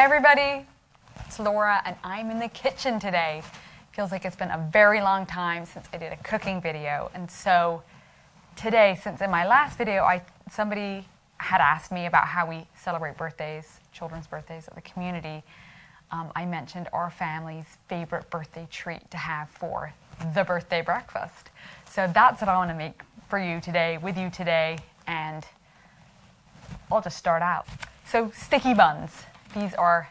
Hey everybody, it's Laura and I'm in the kitchen today. Feels like it's been a very long time since I did a cooking video, and so today, since in my last video somebody had asked me about how we celebrate birthdays, children's birthdays at the community, I mentioned our family's favorite birthday treat to have for the birthday breakfast. So that's what I want to make for you today, with you today, and I'll just start out. So sticky buns. These are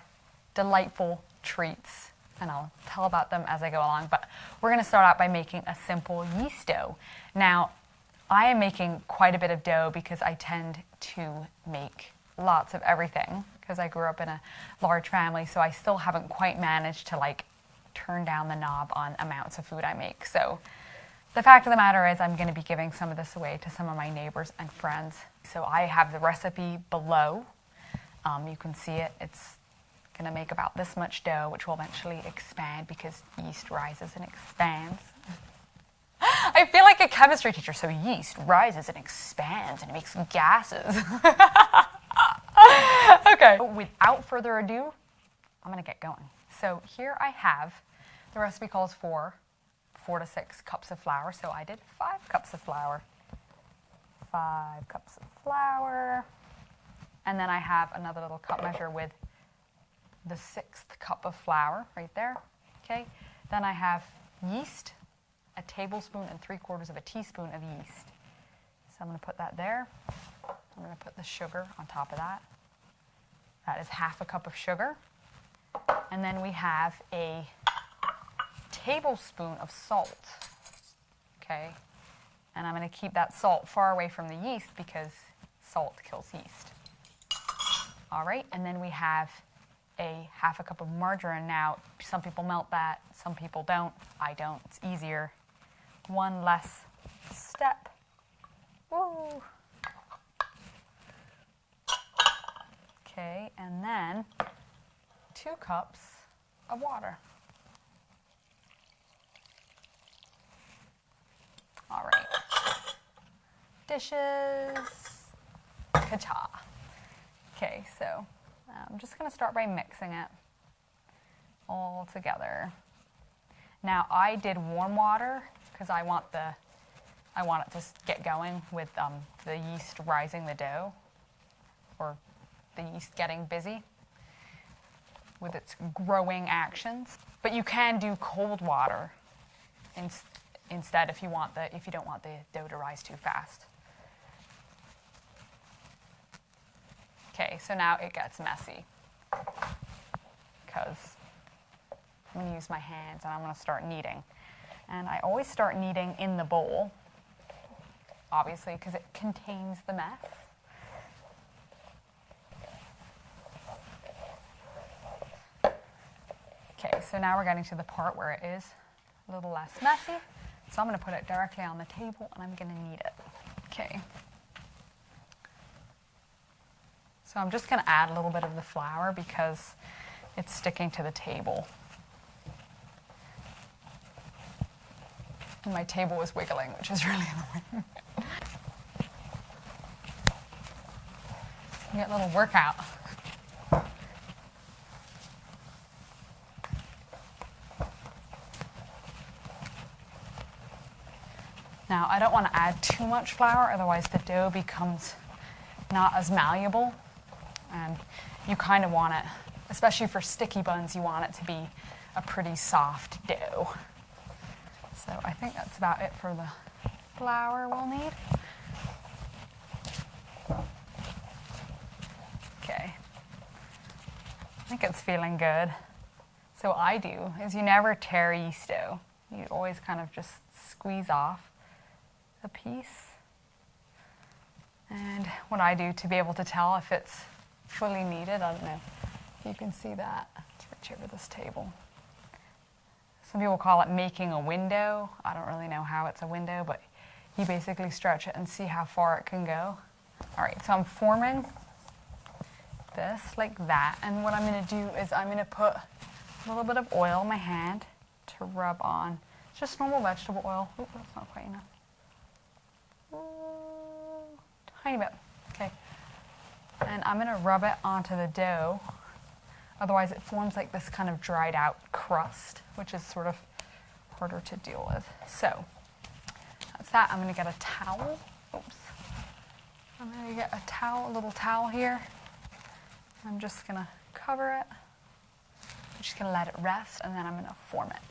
delightful treats, and I'll tell about them as I go along, but we're going to start out by making a simple yeast dough. Now, I am making quite a bit of dough because I tend to make lots of everything because I grew up in a large family, so I still haven't quite managed to turn down the knob on amounts of food I make. So the fact of the matter is I'm going to be giving some of this away to some of my neighbors and friends. So I have the recipe below. You can see it. It's going to make about this much dough, which will eventually expand because yeast rises and expands. I feel like a chemistry teacher. So yeast rises and expands and it makes gases. Okay. Without further ado, I'm going to get going. So here I have, the recipe calls for 4 to 6 cups of flour. So I did 5 cups of flour. 5 cups of flour. And then I have another little cup measure with the 6th cup of flour right there. Okay. Then I have yeast, a tablespoon and 3/4 of a teaspoon of yeast. So I'm going to put that there. I'm going to put the sugar on top of that. That is 1/2 cup of sugar. And then we have a tablespoon of salt. Okay. And I'm going to keep that salt far away from the yeast because salt kills yeast. All right, and then we have a 1/2 cup of margarine. Now, some people melt that, some people don't. I don't. It's easier. One less step. Woo! Okay, and then 2 cups of water. All right. Dishes. Ka-cha. Okay, so I'm just going to start by mixing it all together. Now I did warm water because I want it to get going with the yeast rising the dough, or the yeast getting busy with its growing actions. But you can do cold water instead if you don't want the dough to rise too fast. Okay, so now it gets messy because I'm going to use my hands and I'm going to start kneading. And I always start kneading in the bowl, obviously, because it contains the mess. Okay, so now we're getting to the part where it is a little less messy. So I'm going to put it directly on the table and I'm going to knead it. Okay. So I'm just going to add a little bit of the flour because it's sticking to the table. And my table is wiggling, which is really annoying. You get a little workout. Now, I don't want to add too much flour, otherwise the dough becomes not as malleable. And you kind of want it, especially for sticky buns, you want it to be a pretty soft dough. So I think that's about it for the flour we'll need. Okay. I think it's feeling good. So what I do is you never tear yeast dough. You always kind of just squeeze off a piece. And what I do to be able to tell if it's fully kneaded, I don't know if you can see that. Let's reach over this table. Some people call it making a window. I don't really know how it's a window, but you basically stretch it and see how far it can go. All right, so I'm forming this like that, and what I'm going to do is I'm going to put a little bit of oil in my hand to rub on. It's just normal vegetable oil. Ooh, that's not quite enough. Ooh, tiny bit. Okay. And I'm going to rub it onto the dough Otherwise it forms like this kind of dried out crust, which is sort of harder to deal with. So that's that. I'm going to get a towel. Oops. I'm going to get a towel, a little towel here. I'm just going to cover it. I'm just going to let it rest, and then I'm going to form it.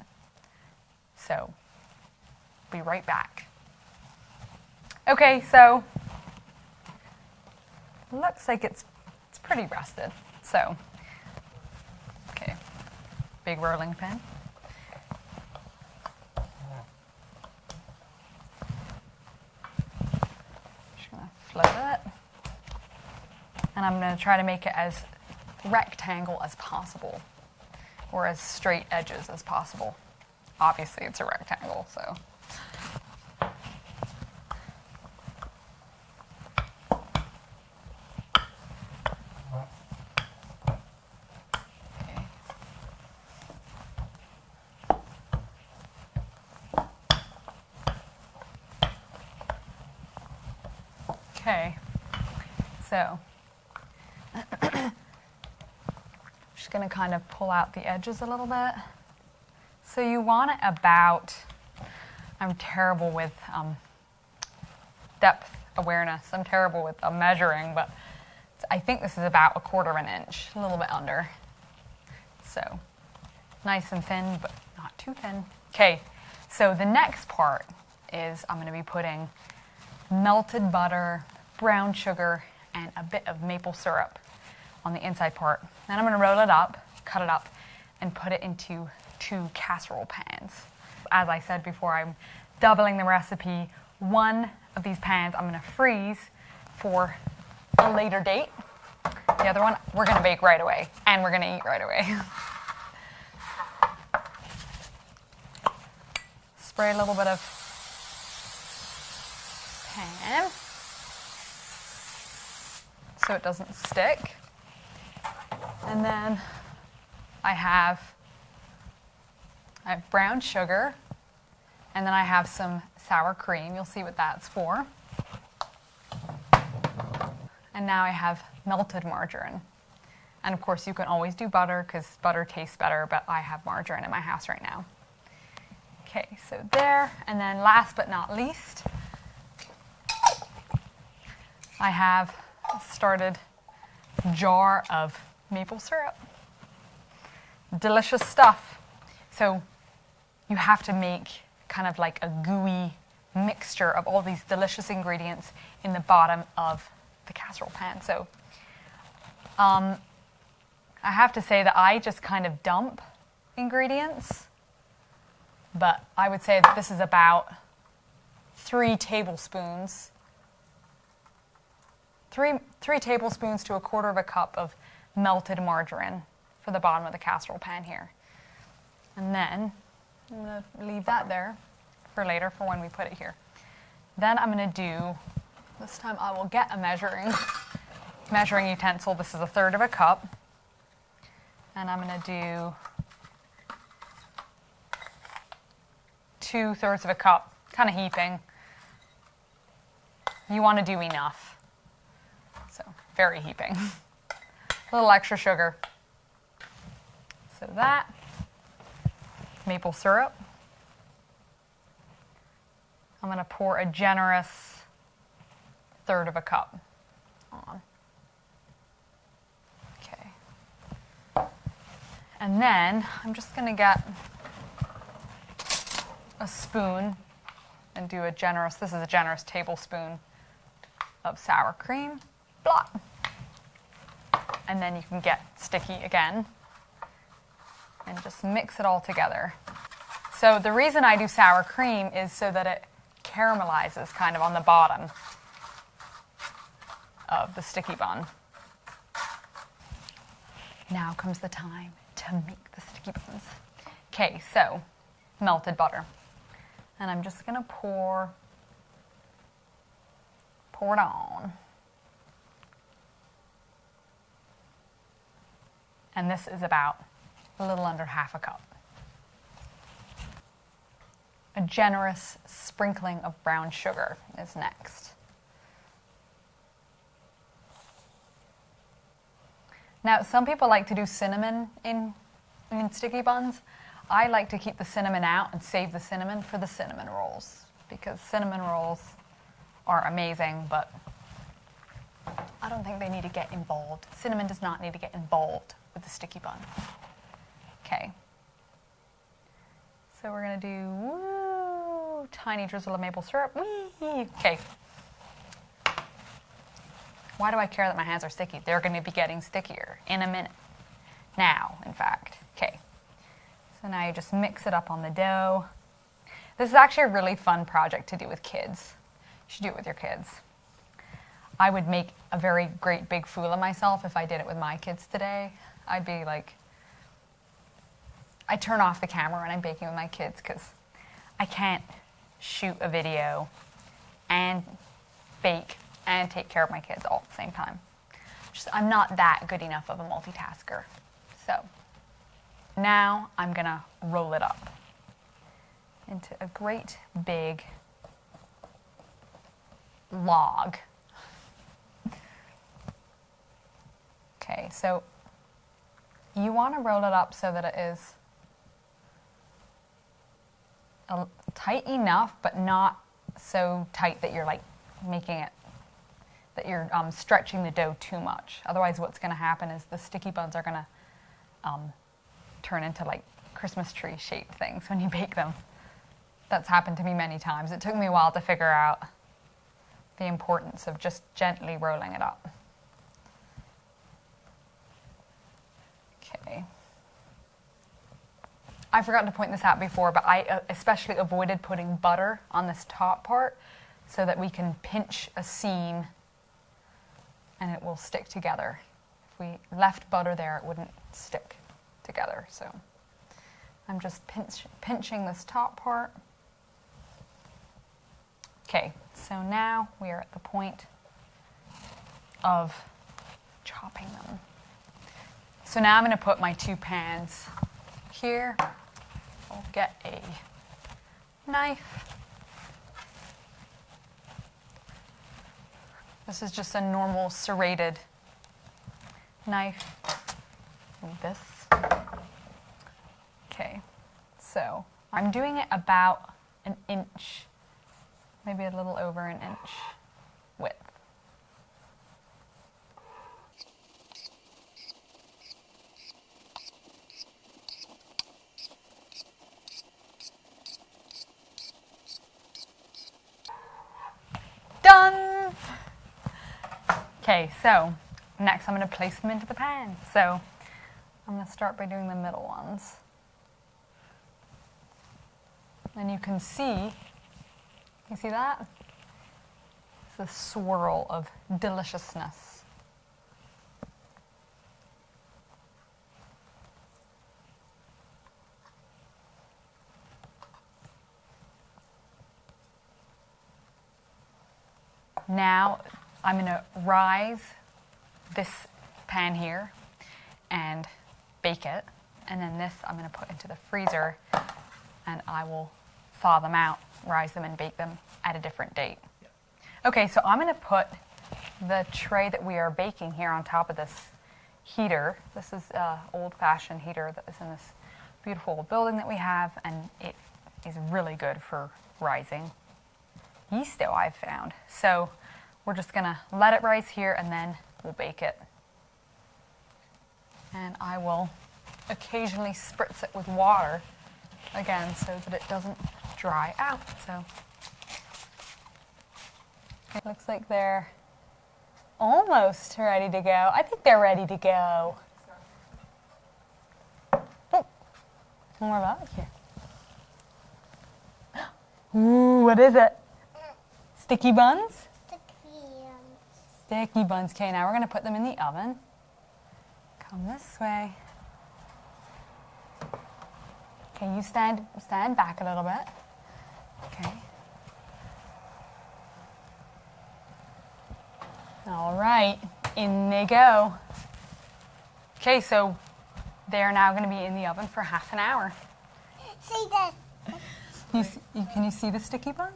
So, be right back. Okay, so looks like it's pretty rested. So, okay, big rolling pin. Just going to float it. And I'm going to try to make it as rectangle as possible, or as straight edges as possible. Obviously, it's a rectangle, so. Okay, so just going to kind of pull out the edges a little bit. So you want it about, I'm terrible with depth awareness. I'm terrible with measuring, but I think this is about 1/4 inch, a little bit under. So nice and thin, but not too thin. Okay, so the next part is I'm going to be putting melted butter, brown sugar, and a bit of maple syrup on the inside part. Then I'm going to roll it up, cut it up, and put it into 2 casserole pans. As I said before, I'm doubling the recipe. One of these pans I'm going to freeze for a later date. The other one we're going to bake right away, and we're going to eat right away. Spray a little bit of pan so it doesn't stick. And then I have brown sugar, and then I have some sour cream. You'll see what that's for. And now I have melted margarine. And of course, you can always do butter because butter tastes better, but I have margarine in my house right now. Okay, so there. And then last but not least, I have a started jar of maple syrup. Delicious stuff. So you have to make kind of like a gooey mixture of all these delicious ingredients in the bottom of the casserole pan. So I have to say that I just kind of dump ingredients, but I would say that this is about 3 tablespoons. 3 tablespoons to 1/4 cup of melted margarine for the bottom of the casserole pan here. And then I'm going to leave that there for later for when we put it here. Then I'm going to do, this time I will get a measuring utensil. This is 1/3 cup. And I'm going to do 2/3 cup, kind of heaping. You want to do enough. So very heaping. A little extra sugar. So that. Maple syrup. I'm going to pour a generous 1/3 cup on. Okay. And then I'm just going to get a spoon and do this is a generous tablespoon of sour cream. Blah. And then you can get sticky again. And just mix it all together. So the reason I do sour cream is so that it caramelizes kind of on the bottom of the sticky bun. Now comes the time to make the sticky buns. Okay, so melted butter. And I'm just going to pour it on. And this is about a little under 1/2 cup. A generous sprinkling of brown sugar is next. Now, some people like to do cinnamon in sticky buns. I like to keep the cinnamon out and save the cinnamon for the cinnamon rolls, because cinnamon rolls are amazing, but I don't think they need to get involved. Cinnamon does not need to get involved with the sticky bun. Okay. So we're going to do woo, tiny drizzle of maple syrup. Whee! Okay. Why do I care that my hands are sticky? They're going to be getting stickier in a minute. Now, in fact. Okay. So now you just mix it up on the dough. This is actually a really fun project to do with kids. You should do it with your kids. I would make a very great big fool of myself if I did it with my kids today. I'd be like, I turn off the camera when I'm baking with my kids because I can't shoot a video and bake and take care of my kids all at the same time. I'm not that good enough of a multitasker. So now I'm gonna roll it up into a great big log. Okay, so you want to roll it up so that it is tight enough, but not so tight that you're like making it, that you're stretching the dough too much. Otherwise, what's going to happen is the sticky buns are going to turn into like Christmas tree shaped things when you bake them. That's happened to me many times. It took me a while to figure out the importance of just gently rolling it up. Okay. I forgot to point this out before, but I especially avoided putting butter on this top part so that we can pinch a seam and it will stick together. If we left butter there, it wouldn't stick together. So I'm just pinching this top part. Okay, so now we are at the point of chopping them. So now I'm going to put my two pans here. I'll get a knife. This is just a normal serrated knife. Like this. Okay, so I'm doing it about an inch, maybe a little over an inch width. Done! Okay, so next I'm going to place them into the pan. So I'm going to start by doing the middle ones. And you can see that? It's the swirl of deliciousness. Now I'm going to rise this pan here and bake it. And then this I'm going to put into the freezer and I will thaw them out, rise them and bake them at a different date. Okay, so I'm going to put the tray that we are baking here on top of this heater. This is an old-fashioned heater that is in this beautiful building that we have, and it is really good for rising yeast dough, I've found. So we're just going to let it rise here and then we'll bake it. And I will occasionally spritz it with water again so that it doesn't dry out. So it looks like they're almost ready to go. I think they're ready to go. Oh, more back here. Ooh, what is it? Sticky buns? Sticky buns. Okay, now we're going to put them in the oven. Come this way. Okay, you stand back a little bit. Okay. All right, in they go. Okay, so they're now going to be in the oven for half an hour. See that? Can you see the sticky bun?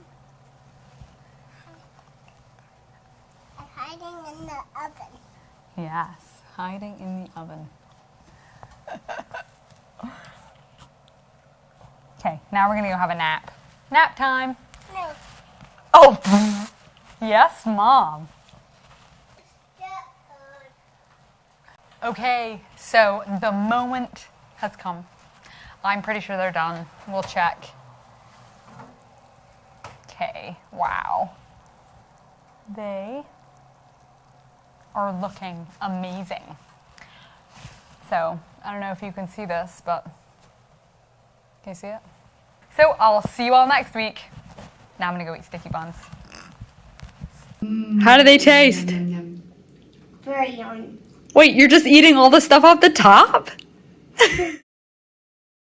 I'm hiding in the oven. Yes. hiding in the oven. Okay, now we're gonna go have a nap. Nap time. No. Oh, yes, Mom. Okay, so the moment has come. I'm pretty sure they're done. We'll check. Okay, wow. They are looking amazing. So, I don't know if you can see this, but can you see it? So, I'll see you all next week. Now I'm gonna go eat sticky buns. How do they taste? Very young. Wait, you're just eating all the stuff off the top?